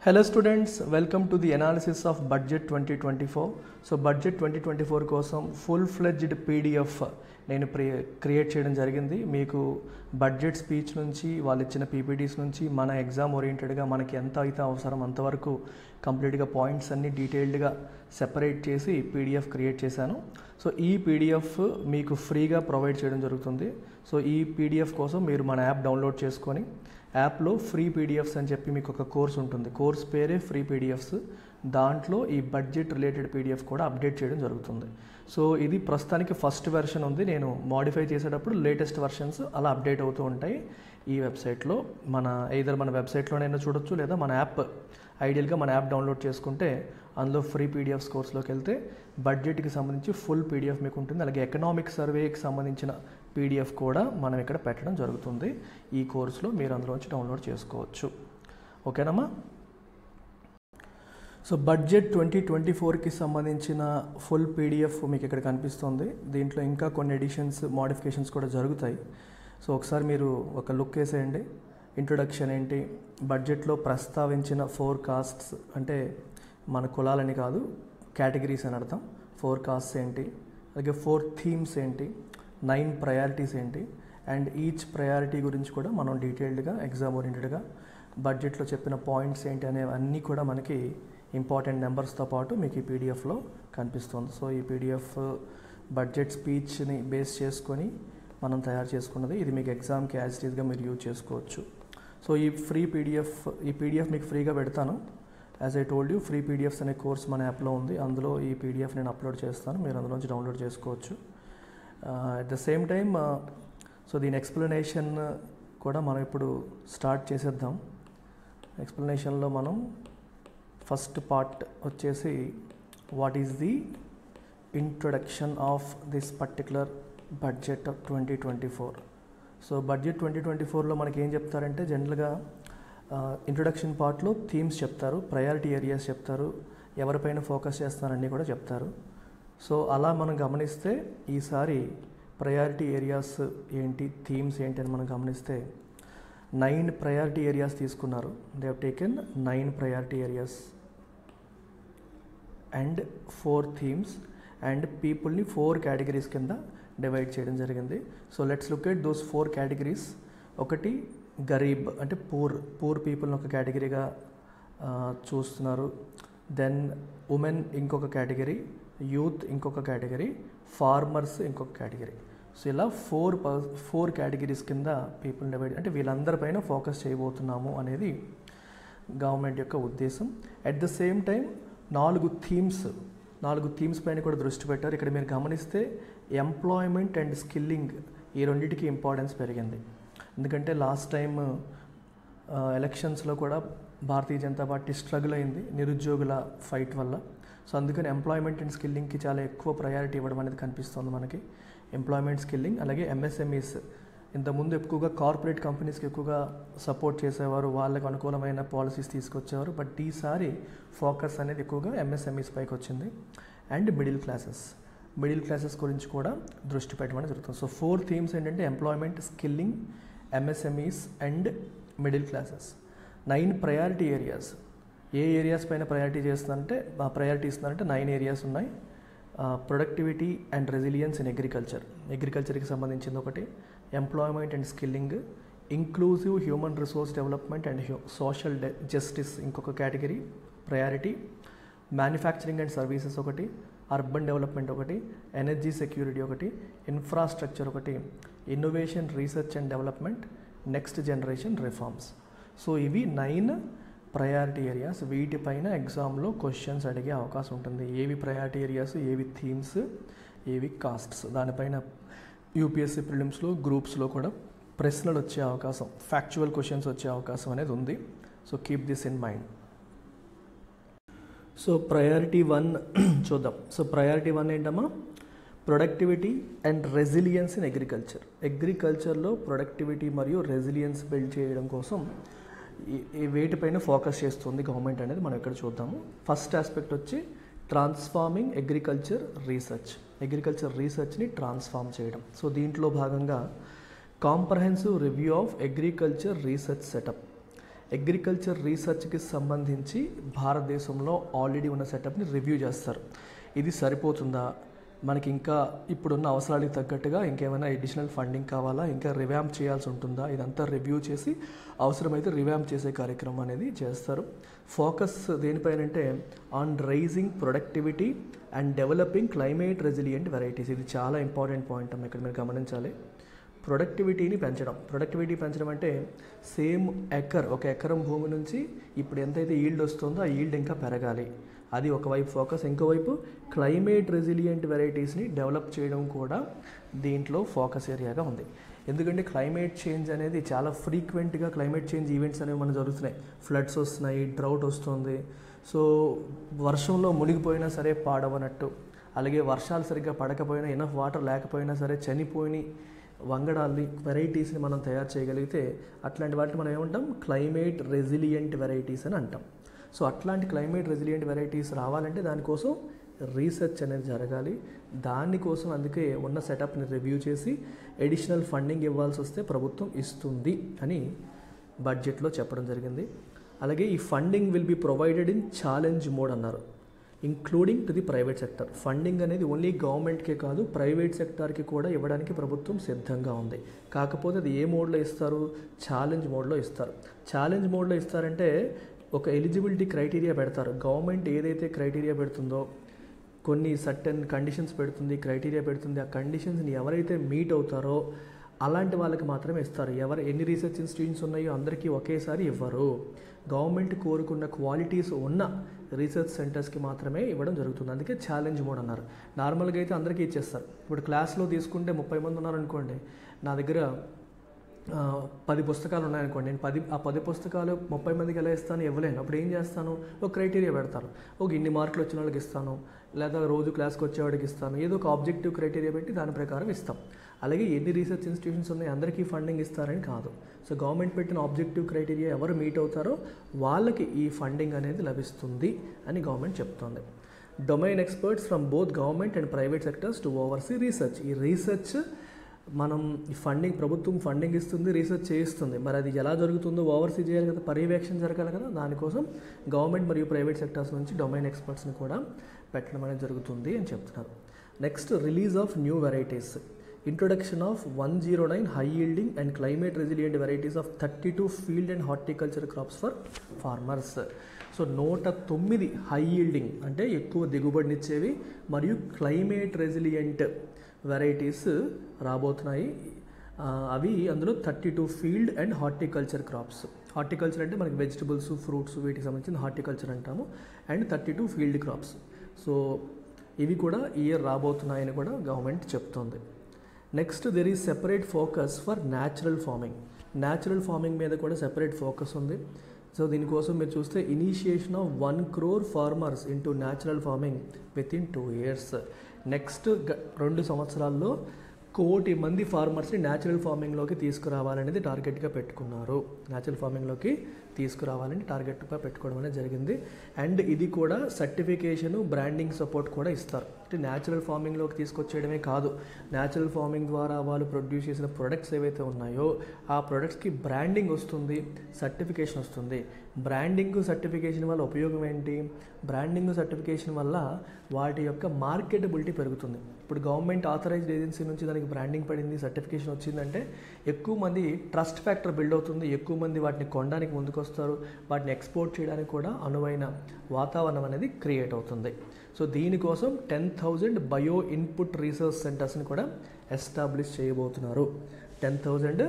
Hello students, welcome to the analysis of budget 2024. So budget 2024 కోసం full fledged PDF నేను create చేయడం జరిగింది. మీకు బడ్జెట్ స్పీచ్ నుంచి వాళ్ళు ఇచ్చిన పీపీటీస్ నుంచి మన ఎగ్జామ్ ఓరియంటెడ్గా మనకి ఎంత అయితే అవసరం అంతవరకు కంప్లీట్గా పాయింట్స్ అన్ని డీటెయిల్డ్గా సెపరేట్ చేసి పీడిఎఫ్ క్రియేట్ చేశాను. సో ఈ పీడిఎఫ్ మీకు ఫ్రీగా ప్రొవైడ్ చేయడం జరుగుతుంది. సో ఈ పీడిఎఫ్ కోసం మీరు మన యాప్ డౌన్లోడ్ చేసుకొని యాప్లో ఫ్రీ పీడిఎఫ్స్ అని చెప్పి మీకు ఒక కోర్స్ ఉంటుంది. కోర్స్ పేరే ఫ్రీ పీడిఎఫ్స్. దాంట్లో ఈ బడ్జెట్ రిలేటెడ్ పీడిఎఫ్ కూడా అప్డేట్ చేయడం జరుగుతుంది. సో ఇది ప్రస్తుతానికి ఫస్ట్ వెర్షన్ ఉంది. నేను మోడిఫై చేసేటప్పుడు లేటెస్ట్ వెర్షన్స్ అలా అప్డేట్ అవుతూ ఉంటాయి ఈ వెబ్సైట్లో. మన వెబ్సైట్లోనైనా చూడొచ్చు, లేదా మన యాప్ ఐడియల్గా మన యాప్ డౌన్లోడ్ చేసుకుంటే అందులో ఫ్రీ పీడిఎఫ్స్ కోర్స్లోకి వెళ్తే బడ్జెట్కి సంబంధించి ఫుల్ పీడిఎఫ్ మీకు ఉంటుంది. అలాగే ఎకనామిక్ సర్వేకి సంబంధించిన పీడిఎఫ్ కూడా మనం ఇక్కడ పెట్టడం జరుగుతుంది. ఈ కోర్సులో మీరు అందులోంచి డౌన్లోడ్ చేసుకోవచ్చు. ఓకేనమ్మా? సో బడ్జెట్ 2024కి సంబంధించిన ఫుల్ పీడిఎఫ్ మీకు ఇక్కడ కనిపిస్తుంది. దీంట్లో ఇంకా కొన్ని ఎడిషన్స్, మోడిఫికేషన్స్ కూడా జరుగుతాయి. సో ఒకసారి మీరు ఒక లుక్ వేసేయండి. ఇంట్రొడక్షన్ ఏంటి, బడ్జెట్లో ప్రస్తావించిన 4 కాస్ట్స్, అంటే మన కులాలని కాదు, కేటగిరీస్ అని అర్థం. 4 కాస్ట్స్ ఏంటి, అలాగే 4 థీమ్స్ ఏంటి, 9 ప్రయారిటీస్ ఏంటి, అండ్ ఈచ్ ప్రయారిటీ గురించి కూడా మనం డీటెయిల్డ్గా ఎగ్జామ్ ఓరియంటెడ్గా బడ్జెట్లో చెప్పిన పాయింట్స్ ఏంటి అనేవన్నీ కూడా మనకి ఇంపార్టెంట్ నెంబర్స్తో పాటు మీకు ఈ పీడిఎఫ్లో కనిపిస్తుంది. సో ఈ పీడిఎఫ్ బడ్జెట్ స్పీచ్ని బేస్ చేసుకొని మనం తయారు చేసుకున్నది. ఇది మీకు ఎగ్జామ్కి యాజ్ ఇట్ ఈస్గా మీరు యూజ్ చేసుకోవచ్చు. సో ఈ పీడిఎఫ్ మీకు ఫ్రీగా పెడతాను. As I told you, free PDFs అనే కోర్స్ మన యాప్లో ఉంది. అందులో ఈ పీడిఎఫ్ నేను అప్లోడ్ చేస్తాను, మీరు అందులోంచి డౌన్లోడ్ చేసుకోవచ్చు. At the same time so దీని ఎక్స్ప్లెనేషన్ కూడా మనం ఇప్పుడు స్టార్ట్ చేసేద్దాం. ఎక్స్ప్లెనేషన్లో మనం ఫస్ట్ పార్ట్ వచ్చేసి what is the introduction of this particular budget 2024. So budget 2024లో మనకి ఏం చెప్తారంటే, జనరల్గా ఇంట్రొడక్షన్ పార్ట్లో థీమ్స్ చెప్తారు, ప్రయారిటీ ఏరియాస్ చెప్తారు, ఎవరిపైన ఫోకస్ చేస్తారన్నీ కూడా చెప్తారు. సో అలా మనం గమనిస్తే ఈసారి ప్రయారిటీ ఏరియాస్ ఏంటి, థీమ్స్ ఏంటి అని మనం గమనిస్తే 9 ప్రయారిటీ ఏరియాస్ తీసుకున్నారు. They have taken 9 priority areas and 4 themes, and పీపుల్ని 4 కేటగిరీస్ కింద డివైడ్ చేయడం జరిగింది. So let's look at those 4 categories. ఒకటి గరీబ్, అంటే పూర్ పీపుల్ని ఒక కేటగిరీగా చూస్తున్నారు. దెన్ ఉమెన్ ఇంకొక కేటగిరీ, యూత్ ఇంకొక కేటగిరీ, ఫార్మర్స్ ఇంకొక కేటగిరీ. సో ఇలా 4 కేటగిరీస్ కింద పీపుల్ డివైడ్, అంటే వీళ్ళందరిపైన ఫోకస్ చేయబోతున్నాము అనేది గవర్నమెంట్ యొక్క ఉద్దేశం. At the same time 4 themes పైన కూడా దృష్టి పెట్టారు. ఇక్కడ మీరు గమనిస్తే ఎంప్లాయ్మెంట్ అండ్ స్కిల్లింగ్, ఈ రెండింటికి ఇంపార్టెన్స్ పెరిగింది. ఎందుకంటే లాస్ట్ టైం ఎలక్షన్స్లో కూడా భారతీయ జనతా పార్టీ స్ట్రగుల్ అయింది నిరుద్యోగుల ఫైట్ వల్ల. సో అందుకని ఎంప్లాయ్మెంట్ అండ్ స్కిల్లింగ్కి చాలా ఎక్కువ ప్రయారిటీ ఇవ్వడం అనేది కనిపిస్తుంది మనకి. ఎంప్లాయ్మెంట్, స్కిల్లింగ్, అలాగే ఎంఎస్ఎంఈస్. ఇంతకుముందు ఎక్కువగా కార్పొరేట్ కంపెనీస్కి ఎక్కువగా సపోర్ట్ చేసేవారు, వాళ్ళకు అనుకూలమైన పాలసీస్ తీసుకొచ్చేవారు. బట్ ఈసారి ఫోకస్ అనేది ఎక్కువగా ఎంఎస్ఎంఈస్ పైకి వచ్చింది. అండ్ మిడిల్ క్లాసెస్ గురించి కూడా దృష్టి పెట్టడం జరుగుతుంది. సో 4 థీమ్స్ ఏంటంటే employment, skilling, MSMEs and middle classes. 9 priority areas. ఏ ఏరియాస్ పైన ప్రయారిటీ ఇస్తున్నారంటే 9 ఏరియాస్ ఉన్నాయి. ప్రొడక్టివిటీ అండ్ రెసిలియన్స్ ఇన్ అగ్రికల్చర్కి సంబంధించింది ఒకటి, employment and skilling, inclusive human resource development and social justice ఇంకొక category priority, manufacturing and services ఒకటి, అర్బన్ డెవలప్మెంట్ ఒకటి, ఎనర్జీ సెక్యూరిటీ ఒకటి, ఇన్ఫ్రాస్ట్రక్చర్ ఒకటి, innovation, research and development, next generation reforms. So ఇవి 9 priority areas. వీటిపైన ఎగ్జామ్లో క్వశ్చన్స్ అడిగే అవకాశం ఉంటుంది. ఏవి ప్రయారిటీ ఏరియాస్, ఏవి థీమ్స్, ఏవి కాస్ట్స్, దానిపైన యూపీఎస్సీ ప్రిలిమ్స్లో, గ్రూప్స్లో కూడా ప్రశ్నలు వచ్చే అవకాశం, ఫ్యాక్చువల్ క్వశ్చన్స్ వచ్చే అవకాశం అనేది ఉంది. So keep this in mind. So priority 1 చూద్దాం. సో ప్రయారిటీ 1 ఏంటమ్మా? ప్రొడక్టివిటీ అండ్ రెసిలియన్స్ ఇన్ అగ్రికల్చర్లో ప్రొడక్టివిటీ మరియు రెసిలియన్స్ బిల్డ్ చేయడం కోసం వేటిపైన ఫోకస్ చేస్తుంది గవర్నమెంట్ అనేది మనం ఇక్కడ చూద్దాము. ఫస్ట్ ఆస్పెక్ట్ వచ్చి ట్రాన్స్ఫార్మింగ్ అగ్రికల్చర్ రీసెర్చ్ని ట్రాన్స్ఫార్మ్ చేయడం. సో దీంట్లో భాగంగా comprehensive review of agriculture research setup. Agriculture రీసెర్చ్కి సంబంధించి భారతదేశంలో ఆల్రెడీ ఉన్న సెటప్ని రివ్యూ చేస్తారు. ఇది సరిపోతుందా, మనకి ఇంకా ఇప్పుడున్న అవసరాలకు తగ్గట్టుగా ఇంకేమైనా అడిషనల్ ఫండింగ్ కావాలా, ఇంకా రివ్యాంప్ చేయాల్సి ఉంటుందా, ఇదంతా రివ్యూ చేసి అవసరమైతే రివ్యాంప్ చేసే కార్యక్రమం అనేది చేస్తారు. ఫోకస్ దేనిపైనంటే on raising productivity and developing climate resilient varieties. ఇది చాలా ఇంపార్టెంట్ పాయింట్ అమ్మ, ఇక్కడ మీరు గమనించాలి. ప్రొడక్టివిటీని పెంచడం. ప్రొడక్టివిటీ పెంచడం అంటే సేమ్ ఒక ఎకరం భూమి నుంచి ఇప్పుడు ఎంతైతే ఈల్డ్ వస్తుందో ఆ ఈల్డ్ ఇంకా పెరగాలి, అది ఒకవైపు ఫోకస్. ఇంకోవైపు క్లైమేట్ రెసిలియంట్ వెరైటీస్ని డెవలప్ చేయడం కూడా దీంట్లో ఫోకస్ ఏరియాగా ఉంది. ఎందుకంటే క్లైమేట్ చేంజ్ అనేది చాలా ఫ్రీక్వెంట్గా క్లైమేట్ చేంజ్ ఈవెంట్స్ అనేవి మనకు జరుగుతున్నాయి. ఫ్లడ్స్ వస్తున్నాయి, డ్రౌట్ వస్తుంది. సో వర్షంలో మునిగిపోయినా సరే పాడవనట్టు, అలాగే వర్షాలు సరిగ్గా పడకపోయినా, ఎనఫ్ వాటర్ లేకపోయినా సరే చనిపోయి వంగడాల్ని వెరైటీస్ని మనం తయారు చేయగలిగితే అట్లాంటి వాటిని మనం ఏమంటాం, క్లైమేట్ రెసిలియంట్ వెరైటీస్ అని అంటాం. సో అట్లాంటి క్లైమేట్ రెసిలియంట్ వెరైటీస్ రావాలంటే దానికోసం రీసెర్చ్ అనేది జరగాలి. దానికోసం అందుకే ఉన్న సెటప్ని రివ్యూ చేసి అడిషనల్ ఫండింగ్ ఇవ్వాల్సి వస్తే ప్రభుత్వం ఇస్తుంది అని బడ్జెట్లో చెప్పడం జరిగింది. అలాగే ఈ funding will be provided in challenge mode అన్నారు, including to the private sector. Funding అనేది ఓన్లీ గవర్నమెంట్కే కాదు, ప్రైవేట్ సెక్టార్కి కూడా ఇవ్వడానికి ప్రభుత్వం సిద్ధంగా ఉంది. కాకపోతే అది ఏ మోడ్లో ఇస్తారు, ఛాలెంజ్ మోడ్లో ఇస్తారు. ఛాలెంజ్ మోడ్లో ఇస్తారంటే ఒక ఎలిజిబిలిటీ క్రైటీరియా పెడతారు. గవర్నమెంట్ ఏదైతే క్రైటీరియా పెడుతుందో, కొన్ని సర్టెన్ కండిషన్స్ పెడుతుంది, క్రైటీరియా పెడుతుంది, ఆ కండిషన్స్ని ఎవరైతే మీట్ అవుతారో అలాంటి వాళ్ళకి మాత్రమే ఇస్తారు. ఎన్ని రీసెర్చ్ ఇన్స్టిట్యూషన్స్ ఉన్నాయో అందరికీ ఒకేసారి ఇవ్వరు. గవర్నమెంట్ కోరుకున్న క్వాలిటీస్ ఉన్న రీసెర్చ్ సెంటర్స్కి మాత్రమే ఇవ్వడం జరుగుతుంది. అందుకే ఛాలెంజ్ మోడ్ అన్నారు. నార్మల్గా అయితే అందరికీ ఇచ్చేస్తారు. ఇప్పుడు క్లాస్లో తీసుకుంటే 30 మంది ఉన్నారనుకోండి, నా దగ్గర 10 పుస్తకాలు ఉన్నాయనుకోండి, నేను 10 పుస్తకాలు 30 మందికి ఎలా ఇస్తాను, ఇవ్వలేను. అప్పుడు ఏం చేస్తాను, ఒక క్రైటీరియా పెడతాను. ఇన్ని మార్కులు వచ్చిన వాళ్ళకి ఇస్తాను, లేదా రోజు క్లాస్కి వచ్చేవాడికి ఇస్తాను, ఏదో ఒక ఆబ్జెక్టివ్ క్రైటీరియా పెట్టి దాని ప్రకారం ఇస్తాం. అలాగే ఎన్ని రీసెర్చ్ ఇన్స్టిట్యూషన్స్ ఉన్నాయి అందరికీ ఫండింగ్ ఇస్తారని కాదు. సో గవర్నమెంట్ పెట్టిన ఆబ్జెక్టివ్ క్రైటీరియా ఎవరు మీట్ అవుతారో వాళ్ళకి ఈ ఫండింగ్ అనేది లభిస్తుంది అని గవర్నమెంట్ చెప్తోంది. Domain experts from both government and private sectors to overseas research. ఈ రీసెర్చ్ మనం ఫండింగ్, ప్రభుత్వం ఫండింగ్ ఇస్తుంది, రీసెర్చ్ చేయిస్తుంది. మరి అది ఎలా జరుగుతుందో ఓవర్సీ చేయాలి కదా, పర్యవేక్షణ జరగాలి కదా. దానికోసం గవర్నమెంట్ మరియు ప్రైవేట్ సెక్టర్స్ నుంచి డొమైన్ ఎక్స్పర్ట్స్ని కూడా పెట్టడం అనేది జరుగుతుంది అని చెప్తున్నారు. Next, release of new varieties. Introduction of 109 high yielding and climate resilient varieties of 32 field and horticulture crops for farmers. So 109 high yielding అంటే ఎక్కువ దిగుబడినిచ్చేవి మరియు క్లైమేట్ రెసిలియంట్ వెరైటీస్ రాబోతున్నాయి. అవి అందులో 32 field and horticulture crops. Horticulture అంటే మనకి vegetables, fruits, వీటికి సంబంధించిన హార్టికల్చర్ అంటాము. And 32 field crops. సో ఇవి కూడా ఈ ఇయర్ రాబోతున్నాయని కూడా గవర్నమెంట్ చెప్తోంది. Next, there is separate focus for natural farming. Natural farming మీద కూడా సెపరేట్ ఫోకస్ ఉంది. సో దీనికోసం మీరు చూస్తే initiation of 1 crore farmers into natural farming with in 2 years. Next 2 సంవత్సరాల్లో 1 కోటి మంది ఫార్మర్స్ని న్యాచురల్ ఫార్మింగ్లోకి తీసుకురావాలనేది టార్గెట్గా పెట్టుకున్నారు. న్యాచురల్ ఫార్మింగ్లోకి తీసుకురావాలని టార్గెట్గా పెట్టుకోవడం అనేది జరిగింది. అండ్ ఇది కూడా సర్టిఫికేషను, బ్రాండింగ్ సపోర్ట్ కూడా ఇస్తారు. అంటే న్యాచురల్ ఫార్మింగ్లోకి తీసుకొచ్చేయడమే కాదు, న్యాచురల్ ఫార్మింగ్ ద్వారా వాళ్ళు ప్రొడ్యూస్ చేసిన ప్రొడక్ట్స్ ఏవైతే ఉన్నాయో ఆ ప్రొడక్ట్స్కి బ్రాండింగ్ వస్తుంది, సర్టిఫికేషన్ వస్తుంది. బ్రాండింగ్, సర్టిఫికేషన్ వల్ల ఉపయోగం ఏంటి? బ్రాండింగ్, సర్టిఫికేషన్ వల్ల వాటి యొక్క మార్కెటబిలిటీ పెరుగుతుంది. ఇప్పుడు గవర్నమెంట్ ఆథరైజ్డ్ ఏజెన్సీ నుంచి దానికి బ్రాండింగ్ పడింది, సర్టిఫికేషన్ వచ్చిందంటే ఎక్కువ మంది ట్రస్ట్ ఫ్యాక్టర్ బిల్డ్ అవుతుంది, ఎక్కువ మంది వాటిని కొనడానికి ముందుకు వస్తారు, వాటిని ఎక్స్పోర్ట్ చేయడానికి కూడా అనువైన వాతావరణం అనేది క్రియేట్ అవుతుంది. సో దీనికోసం 10,000 బయో ఇన్పుట్ రీసెర్చ్ సెంటర్స్ని కూడా ఎస్టాబ్లిష్ చేయబోతున్నారు. 10,000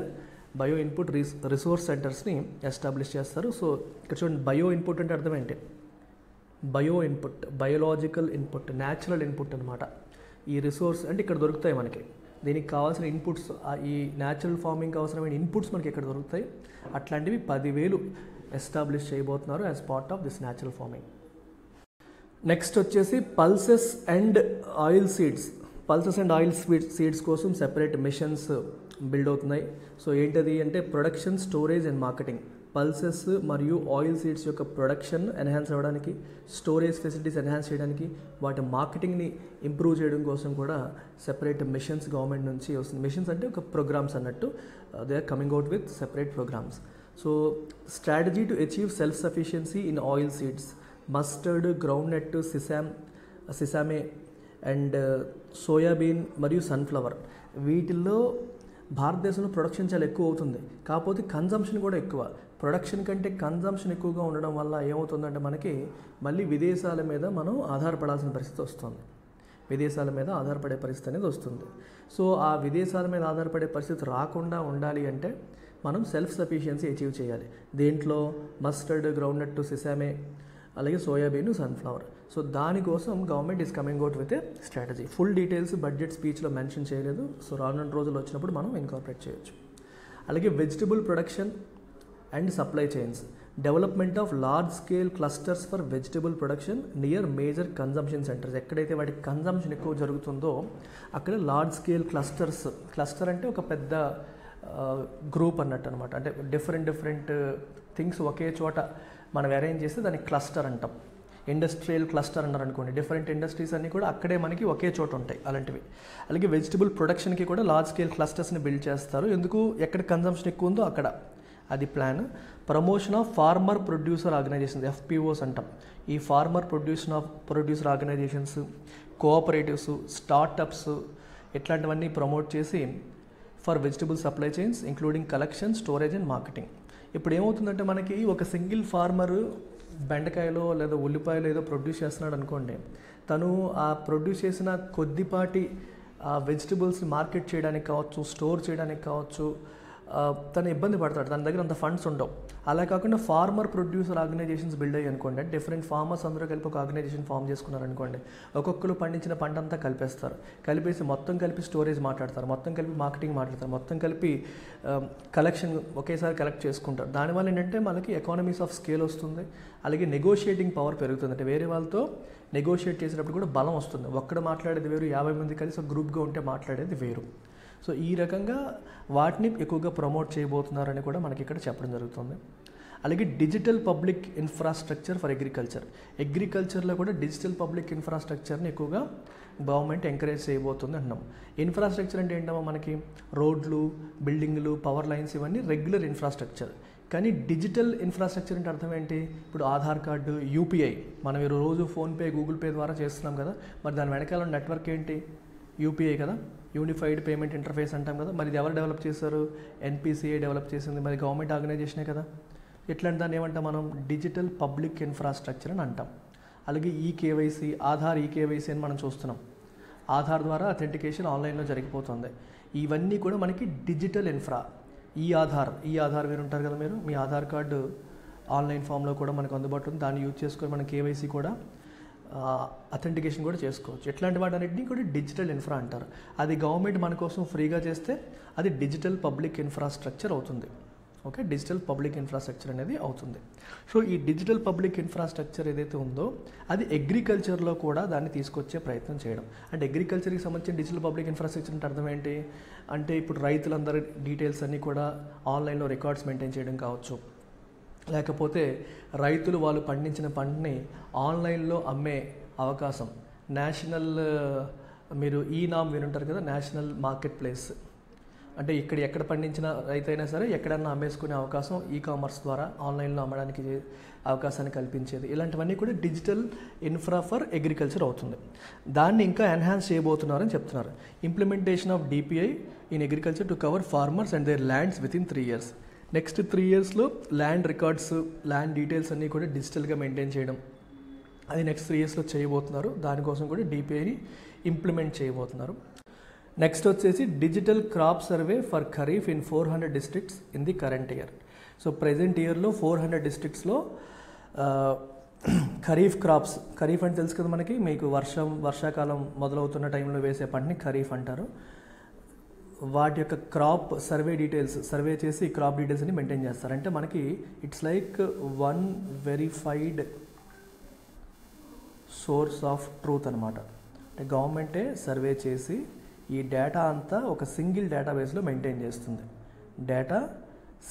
బయో ఇన్పుట్ రిసోర్స్ సెంటర్స్ని ఎస్టాబ్లిష్ చేస్తారు. సో ఇక్కడ చూడండి, బయో ఇన్పుట్ అంటే అర్థం ఏంటి? Bio input, biological input, natural input అనమాట. ఈ రిసోర్స్ అంటే ఇక్కడ దొరుకుతాయి మనకి, దీనికి కావాల్సిన ఇన్పుట్స్, ఈ న్యాచురల్ ఫార్మింగ్కి అవసరమైన ఇన్పుట్స్ మనకి ఎక్కడ దొరుకుతాయి. అట్లాంటివి 10,000 ఎస్టాబ్లిష్ చేయబోతున్నారు as part of this natural farming. Next వచ్చేసి pulses and oil seeds. Pulses and oil seeds కోసం సెపరేట్ మిషన్స్ బిల్డ్ అవుతున్నాయి. సో ఏంటది అంటే production, storage and marketing. Pulses మరియు ఆయిల్ సీడ్స్ యొక్క ప్రొడక్షన్ ఎన్హాన్స్ అవ్వడానికి, స్టోరేజ్ ఫెసిలిటీస్ ఎన్హాన్స్ చేయడానికి, వాటి మార్కెటింగ్ని ఇంప్రూవ్ చేయడం కోసం కూడా సెపరేట్ మిషన్స్ గవర్నమెంట్ నుంచి వస్తుంది. మిషన్స్ అంటే ఒక ప్రోగ్రామ్స్ అన్నట్టు, they are coming out with separate programmes. So strategy to achieve self sufficiency in oil seeds, mustard, groundnut, sesame and soybean మరియు సన్ఫ్లవర్. వీటిల్లో భారతదేశంలో ప్రొడక్షన్ చాలా ఎక్కువ అవుతుంది, కాకపోతే కన్జంప్షన్ కూడా ఎక్కువ. ప్రొడక్షన్ కంటే కన్జంప్షన్ ఎక్కువగా ఉండడం వల్ల ఏమవుతుందంటే మనకి మళ్ళీ విదేశాల మీద మనం ఆధారపడాల్సిన పరిస్థితి వస్తుంది. విదేశాల మీద ఆధారపడే పరిస్థితి అనేది వస్తుంది. సో ఆ విదేశాల మీద ఆధారపడే పరిస్థితి రాకుండా ఉండాలి అంటే మనం సెల్ఫ్ సఫిషియన్సీ అచీవ్ చేయాలి. దేంట్లో? మస్టర్డ్, గ్రౌండ్నట్, సిసామే, అలాగే సోయాబీన్, సన్ఫ్లవర్. సో దానికోసం government is coming out with a strategy. Full details budget స్పీచ్లో మెన్షన్ చేయలేదు. సో రానున్న రోజులు వచ్చినప్పుడు మనం ఇన్కార్పొరేట్ చేయొచ్చు. అలాగే vegetable production and supply chains, development of large scale clusters for vegetable production near major consumption centres. ఎక్కడైతే వాటికి కన్జంప్షన్ ఎక్కువ జరుగుతుందో అక్కడ లార్జ్ స్కేల్ క్లస్టర్స్, క్లస్టర్ అంటే ఒక పెద్ద గ్రూప్ అన్నట్టు అనమాట. అంటే డిఫరెంట్ థింగ్స్ ఒకే చోట మనం అరేంజ్ చేస్తే దానికి క్లస్టర్ అంటాం. ఇండస్ట్రియల్ క్లస్టర్ అన్నారు అనుకోండి, డిఫరెంట్ ఇండస్ట్రీస్ అన్నీ కూడా అక్కడే మనకి ఒకే చోట ఉంటాయి అలాంటివి. అలాగే వెజిటబుల్ ప్రొడక్షన్కి కూడా లార్జ్ స్కేల్ క్లస్టర్స్ని బిల్డ్ చేస్తారు. ఎందుకు? ఎక్కడ కన్జంప్షన్ ఎక్కువ ఉందో అక్కడ. అది plan. Promotion of farmer producer organisations, FPOs అంటాం. ఈ farmer producer organisations, cooperatives, startups ఇట్లాంటివన్నీ ప్రమోట్ చేసి for vegetable supply chains including collection, storage and marketing. ఇప్పుడు ఏమవుతుందంటే మనకి ఒక సింగిల్ ఫార్మరు బెండకాయలో లేదా ఉల్లిపాయలో ఏదో ప్రొడ్యూస్ చేస్తున్నాడు అనుకోండి, తను ఆ ప్రొడ్యూస్ చేసిన కొద్దిపాటి వెజిటబుల్స్ని మార్కెట్ చేయడానికి కావచ్చు, స్టోర్ చేయడానికి కావచ్చు, తను ఇబ్బంది పడతాడు. తన దగ్గర అంత ఫండ్స్ ఉండవు. అలా కాకుండా ఫార్మర్ ప్రొడ్యూసర్ ఆర్గనైజేషన్స్ బిల్డ్ అయ్యి అనుకోండి, డిఫరెంట్ ఫార్మర్స్ అందరూ కలిపి ఒక ఆర్గనైజేషన్ ఫామ్ చేసుకున్నారనుకోండి, ఒక్కొక్కరు పండించిన పంట అంతా కలిపేస్తారు. కలిపేసి మొత్తం కలిపి స్టోరేజ్ మాట్లాడతారు, మొత్తం కలిపి మార్కెటింగ్ మాట్లాడతారు, మొత్తం కలిపి కలెక్షన్ ఒకేసారి కలెక్ట్ చేసుకుంటారు. దానివల్ల ఏంటంటే మనకి ఎకానమీస్ ఆఫ్ స్కేల్ వస్తుంది. అలాగే నెగోషియేటింగ్ పవర్ పెరుగుతుంది. అంటే వేరే వాళ్ళతో నెగోషియేట్ చేసేటప్పుడు కూడా బలం వస్తుంది. ఒక్కడ మాట్లాడేది వేరు, 50 మంది కలిసి ఒక గ్రూప్గా ఉంటే మాట్లాడేది వేరు. సో ఈ రకంగా వాటిని ఎక్కువగా ప్రమోట్ చేయబోతున్నారని కూడా మనకి ఇక్కడ చెప్పడం జరుగుతుంది. అలాగే డిజిటల్ పబ్లిక్ ఇన్ఫ్రాస్ట్రక్చర్ ఫర్ అగ్రికల్చర్లో కూడా డిజిటల్ పబ్లిక్ ఇన్ఫ్రాస్ట్రక్చర్ని ఎక్కువగా గవర్నమెంట్ ఎంకరేజ్ చేయబోతుంది అంటున్నాం. ఇన్ఫ్రాస్ట్రక్చర్ అంటే ఏంటమ్మా? మనకి రోడ్లు, బిల్డింగ్లు, పవర్ లైన్స్ ఇవన్నీ రెగ్యులర్ ఇన్ఫ్రాస్ట్రక్చర్. కానీ డిజిటల్ ఇన్ఫ్రాస్ట్రక్చర్ అంటే అర్థం ఏంటి? ఇప్పుడు ఆధార్ కార్డు, యూపీఐ మనం రోజు ఫోన్పే, గూగుల్ పే ద్వారా చేస్తున్నాం కదా, మరి దాని వెనకాల నెట్వర్క్ ఏంటి? యూపీఐ కదా, యూనిఫైడ్ పేమెంట్ ఇంటర్ఫేస్ అంటాం కదా. మరి ఇది ఎవరు డెవలప్ చేశారు? ఎన్పిసిఐ డెవలప్ చేసింది. మరి గవర్నమెంట్ ఆర్గనైజేషనే కదా. ఇట్లాంటి దాన్ని ఏమంటాం మనం? డిజిటల్ పబ్లిక్ ఇన్ఫ్రాస్ట్రక్చర్ అని అంటాం. అలాగే ఈకేవైసీ, ఆధార్ ఈకేవైసీ అని మనం చూస్తున్నాం. ఆధార్ ద్వారా అథెంటికేషన్ ఆన్లైన్లో జరిగిపోతుంది. ఇవన్నీ కూడా మనకి డిజిటల్ ఇన్ఫ్రా. ఈ ఆధార్ మీరు ఉంటారు కదా, మీరు మీ ఆధార్ కార్డు ఆన్లైన్ ఫామ్లో కూడా మనకు అందుబాటులో ఉంది. దాన్ని యూజ్ చేసుకొని మనం కేవైసీ కూడా అథెంటికేషన్ కూడా చేసుకోవచ్చు. ఇట్లాంటి వాటన్నిటిని కూడా డిజిటల్ ఇన్ఫ్రా అంటారు. అది గవర్నమెంట్ మన కోసం ఫ్రీగా చేస్తే అది డిజిటల్ పబ్లిక్ ఇన్ఫ్రాస్ట్రక్చర్ అవుతుంది. ఓకే, డిజిటల్ పబ్లిక్ ఇన్ఫ్రాస్ట్రక్చర్ అనేది అవుతుంది. సో ఈ డిజిటల్ పబ్లిక్ ఇన్ఫ్రాస్ట్రక్చర్ ఏదైతే ఉందో అది అగ్రికల్చర్లో కూడా దాన్ని తీసుకొచ్చే ప్రయత్నం చేయడం. అంటే అగ్రికల్చర్కి సంబంధించిన డిజిటల్ పబ్లిక్ ఇన్ఫ్రాస్ట్రక్చర్ అంటే అర్థం ఏంటి? అంటే ఇప్పుడు రైతులందరి డీటెయిల్స్ అన్నీ కూడా ఆన్లైన్లో రికార్డ్స్ మెయింటైన్ చేయడం కావచ్చు, లేకపోతే రైతులు వాళ్ళు పండించిన పంటని ఆన్లైన్లో అమ్మే అవకాశం. నేషనల్, మీరు ఈ నామ్ వినుంటారు కదా, నేషనల్ మార్కెట్ ప్లేస్. అంటే ఎక్కడ పండించిన రైతు అయినా సరే ఎక్కడన్నా అమ్మేసుకునే అవకాశం ఈ కామర్స్ ద్వారా ఆన్లైన్లో అమ్మడానికి అవకాశాన్ని కల్పించేది. ఇలాంటివన్నీ కూడా డిజిటల్ ఇన్ఫ్రా ఫర్ అగ్రికల్చర్ అవుతుంది. దాన్ని ఇంకా ఎన్హాన్స్ చేయబోతున్నారని చెప్తున్నారు. Implementation of DPI in agriculture to cover farmers and their lands within 3 years. Next 3 yearsలో ల్యాండ్ రికార్డ్స్, ల్యాండ్ డీటెయిల్స్ అన్నీ కూడా డిజిటల్గా మెయింటైన్ చేయడం, అది నెక్స్ట్ 3 yearsలో చేయబోతున్నారు. దానికోసం కూడా డిపిఐని ఇంప్లిమెంట్ చేయబోతున్నారు. నెక్స్ట్ వచ్చేసి digital crop survey for kharif in 400 districts in the current year. So present ఇయర్లో 400 districtsలో ఖరీఫ్ క్రాప్స్, ఖరీఫ్ అంటే తెలుసు కదా మనకి, మీకు వర్షాకాలం మొదలవుతున్న టైంలో వేసే పంటని ఖరీఫ్ అంటారు. వాటి యొక్క క్రాప్ సర్వే డీటెయిల్స్ సర్వే చేసి క్రాప్ డీటెయిల్స్ని మెయింటైన్ చేస్తారు. అంటే మనకి it's like one verified source of truth అనమాట. అంటే గవర్నమెంటే సర్వే చేసి ఈ డేటా అంతా ఒక సింగిల్ డేటాబేస్లో మెయింటైన్ చేస్తుంది.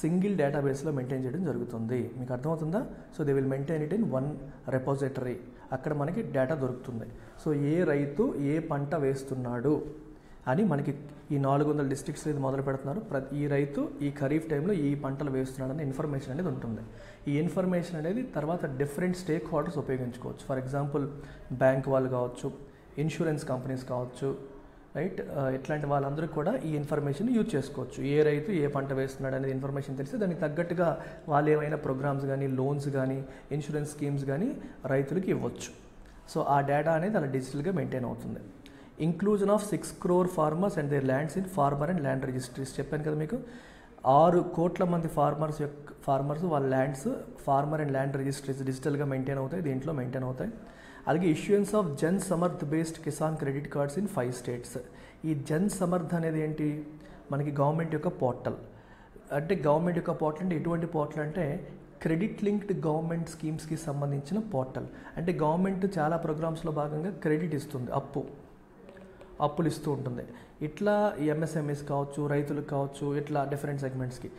సింగిల్ డేటాబేస్లో మెయింటైన్ చేయడం జరుగుతుంది. మీకు అర్థమవుతుందా? So they will maintain it in one repository. అక్కడ మనకి డేటా దొరుకుతుంది. సో ఏ రైతు ఏ పంట వేస్తున్నాడు అని మనకి ఈ 400 డిస్ట్రిక్ట్స్ ఇది మొదలు పెడుతున్నారు. ఈ రైతు ఈ ఖరీఫ్ టైంలో ఈ పంటలు వేస్తున్నాడని ఇన్ఫర్మేషన్ అనేది ఉంటుంది. ఈ ఇన్ఫర్మేషన్ అనేది తర్వాత డిఫరెంట్ స్టేక్ హోల్డర్స్ ఉపయోగించుకోవచ్చు. ఫర్ ఎగ్జాంపుల్ బ్యాంక్ వాళ్ళు కావచ్చు, ఇన్సూరెన్స్ కంపెనీస్ కావచ్చు, రైట్, ఇట్లాంటి వాళ్ళందరూ కూడా ఈ ఇన్ఫర్మేషన్ యూజ్ చేసుకోవచ్చు. ఏ రైతు ఏ పంట వేస్తున్నాడు అనేది ఇన్ఫర్మేషన్ తెలిసి దానికి తగ్గట్టుగా వాళ్ళు ఏమైనా ప్రోగ్రామ్స్ కానీ, లోన్స్ కానీ, ఇన్సూరెన్స్ స్కీమ్స్ కానీ రైతులకి ఇవ్వచ్చు. సో ఆ డేటా అనేది అలా డిజిటల్గా మెయింటైన్ అవుతుంది. Inclusion of 6 crore farmers and their lands in farmer and land registries. చెప్పాను కదా మీకు, 6 కోట్ల మంది ఫార్మర్స్ వాళ్ళ lands farmer and land registries డిజిటల్గా మెయింటైన్ అవుతాయి, దీంట్లో మెయింటైన్ అవుతాయి. అలాగే issuance of Jan Samarth based Kisan credit cards in 5 states. ఈ జన్ సమర్థ్ అనేది ఏంటి, మనకి గవర్నమెంట్ యొక్క పోర్టల్. అంటే గవర్నమెంట్ యొక్క పోర్టల్ అంటే ఎటువంటి పోర్టల్ అంటే క్రెడిట్ లింక్డ్ గవర్నమెంట్ స్కీమ్స్కి సంబంధించిన పోర్టల్. అంటే గవర్నమెంట్ చాలా ప్రోగ్రామ్స్లో భాగంగా క్రెడిట్ ఇస్తుంది, అప్పులు ఇస్తూ ఉంటుంది. ఇట్లా ఎంఎస్ఎంఈస్ కావచ్చు, రైతులకు కావచ్చు, ఇట్లా డిఫరెంట్ సెగ్మెంట్స్కి.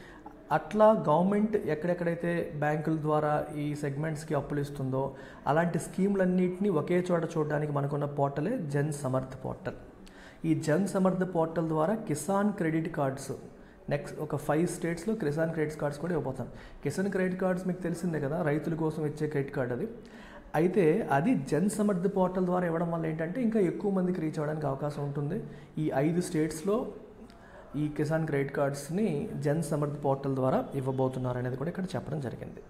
అట్లా గవర్నమెంట్ ఎక్కడెక్కడైతే బ్యాంకుల ద్వారా ఈ సెగ్మెంట్స్కి అప్పులు ఇస్తుందో అలాంటి స్కీములన్నింటినీ ఒకే చోట చూడడానికి మనకున్న పోర్టలే జన్ సమర్థ్ పోర్టల్. ఈ జన్ సమర్థ్ పోర్టల్ ద్వారా కిసాన్ క్రెడిట్ కార్డ్స్ నెక్స్ట్ ఒక 5 స్టేట్స్లో కిసాన్ క్రెడిట్ కార్డ్స్ కూడా ఇవ్వబోతాను. కిసాన్ క్రెడిట్ కార్డ్స్ మీకు తెలిసిందే కదా, రైతుల కోసం ఇచ్చే క్రెడిట్ కార్డ్ అది. అయితే అది జన్ సమర్థ్ పోర్టల్ ద్వారా ఇవ్వడం వల్ల ఏంటంటే ఇంకా ఎక్కువ మందికి రీచ్ అవ్వడానికి అవకాశం ఉంటుంది. ఈ 5 స్టేట్స్లో ఈ కిసాన్ క్రెడిట్ కార్డ్స్ని జన్ సమర్థ్ పోర్టల్ ద్వారా ఇవ్వబోతున్నారు అనేది కూడా ఇక్కడ చెప్పడం జరిగింది.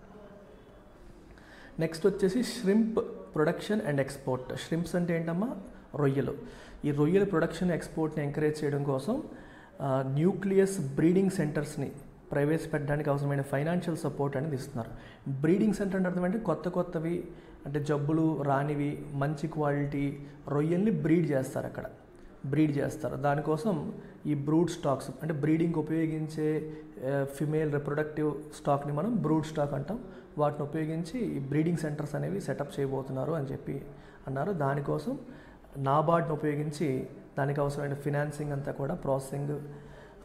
నెక్స్ట్ వచ్చేసి shrimp production and export. Shrimps అంటే ఏంటమ్మా, రొయ్యలు. ఈ రొయ్యల ప్రొడక్షన్ ఎక్స్పోర్ట్ని ఎంకరేజ్ చేయడం కోసం న్యూక్లియస్ బ్రీడింగ్ సెంటర్స్ని ప్రవేశపెట్టడానికి అవసరమైన ఫైనాన్షియల్ సపోర్ట్ అనేది ఇస్తున్నారు. బ్రీడింగ్ సెంటర్ అంటే అర్థం అంటే కొత్తవి అంటే జబ్బులు రానివి మంచి క్వాలిటీ రొయ్యల్ని బ్రీడ్ చేస్తారు. దానికోసం ఈ బ్రూడ్ స్టాక్స్ అంటే బ్రీడింగ్ ఉపయోగించే ఫిమేల్ రిప్రొడక్టివ్ స్టాక్ని మనం బ్రూడ్ స్టాక్ అంటాం. వాటిని ఉపయోగించి ఈ బ్రీడింగ్ సెంటర్స్ అనేవి సెటప్ చేయబోతున్నారు అని చెప్పి అన్నారు. దానికోసం నాబార్డ్ని ఉపయోగించి దానికి అవసరమైన ఫినాన్సింగ్ అంతా కూడా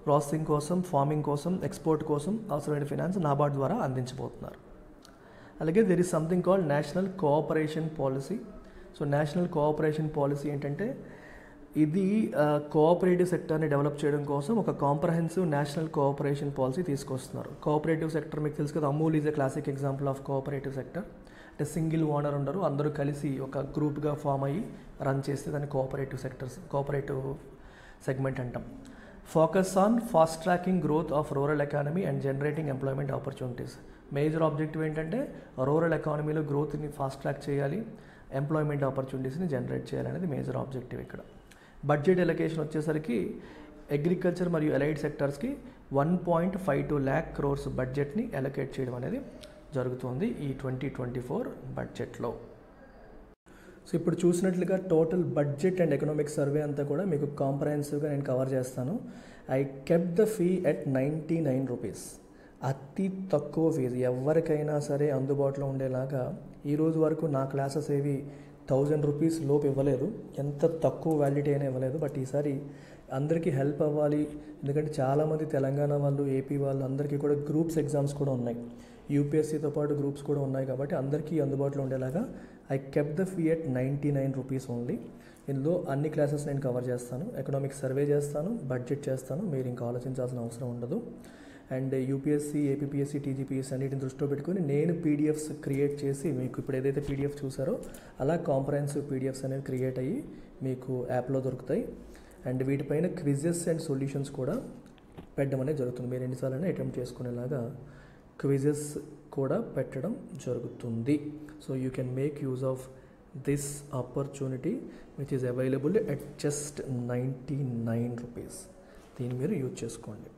ప్రాసెసింగ్ కోసం, ఫార్మింగ్ కోసం, ఎక్స్పోర్ట్ కోసం అవసరమైన ఫినాన్స్ నాబార్డ్ ద్వారా అందించబోతున్నారు. అలాగే there is something called national cooperation policy. So national cooperation policy ఏంటంటే ఇది కోఆపరేటివ్ సెక్టర్ని డెవలప్ చేయడం కోసం ఒక కాంప్రహెన్సివ్ నేషనల్ కోఆపరేషన్ పాలసీ తీసుకొస్తున్నారు. కోఆపరేటివ్ సెక్టర్ మీకు తెలుసు కదా, Amul is a classic example of cooperative sector. అంటే సింగిల్ ఓనర్ ఉండరు, అందరూ కలిసి ఒక గ్రూప్గా ఫామ్ అయ్యి రన్ చేస్తే దాన్ని కోఆపరేటివ్ సెగ్మెంట్ అంటాం. Focus on fast tracking growth of rural economy and generating employment opportunities. Major objective ఏంటంటే రూరల్ ఎకానమీలో గ్రోత్ని ఫాస్ట్ ట్రాక్ చేయాలి, ఎంప్లాయ్మెంట్ ఆపర్చునిటీస్ని జనరేట్ చేయాలి అనేది మేజర్ ఆబ్జెక్టివ్ ఇక్కడ. బడ్జెట్ ఎలొకేషన్ వచ్చేసరికి అగ్రికల్చర్ మరియు అలైడ్ సెక్టర్స్కి 1.52 lakh crores బడ్జెట్ని ఎలొకేట్ చేయడం అనేది జరుగుతుంది ఈ 2024 బడ్జెట్లో. సో ఇప్పుడు చూసినట్లుగా total budget and economic survey అంతా కూడా మీకు కాంప్రహెన్సివ్గా నేను కవర్ చేస్తాను. I kept the fee at 99 rupees. అతి తక్కువ ఫీజు, ఎవరికైనా సరే అందుబాటులో ఉండేలాగా. ఈరోజు వరకు నా క్లాసెస్ ఏవి 1000 rupees లోపు ఇవ్వలేదు, ఎంత తక్కువ వ్యాలిడిటీ అయినా ఇవ్వలేదు. బట్ ఈసారి అందరికీ హెల్ప్ అవ్వాలి, ఎందుకంటే చాలామంది తెలంగాణ వాళ్ళు, ఏపీ వాళ్ళు అందరికీ కూడా గ్రూప్స్ ఎగ్జామ్స్ కూడా ఉన్నాయి, యూపీఎస్సీతో పాటు గ్రూప్స్ కూడా ఉన్నాయి. కాబట్టి అందరికీ అందుబాటులో ఉండేలాగా I kept the fee at 99 rupees only. ఇందులో అన్ని క్లాసెస్ నేను కవర్ చేస్తాను, ఎకనామిక్ సర్వే చేస్తాను, బడ్జెట్ చేస్తాను. మీరు ఇంకా ఆలోచించాల్సిన అవసరం ఉండదు. అండ్ యూపీఎస్సీ, ఏపీపీఎస్సీ, టీజీపీఎస్సీ అన్నిటిని దృష్టిలో పెట్టుకొని నేను పీడిఎఫ్స్ క్రియేట్ చేసి మీకు ఇప్పుడు ఏదైతే పీడిఎఫ్ చూసారో అలా కాంప్రహెన్సివ్ పీడిఎఫ్స్ అనేవి క్రియేట్ అయ్యి మీకు యాప్లో దొరుకుతాయి. అండ్ వీటిపైన క్విజెస్ అండ్ సొల్యూషన్స్ కూడా పెట్టడం అనేది జరుగుతుంది. మీరు ఎన్నిసార్లు అటెంప్ట్ చేసుకునేలాగా క్విజెస్ కూడా పెట్టడం జరుగుతుంది. So you can make use of this opportunity which is available at just 99 rupees. దీన్ని మీరు యూజ్ చేసుకోండి.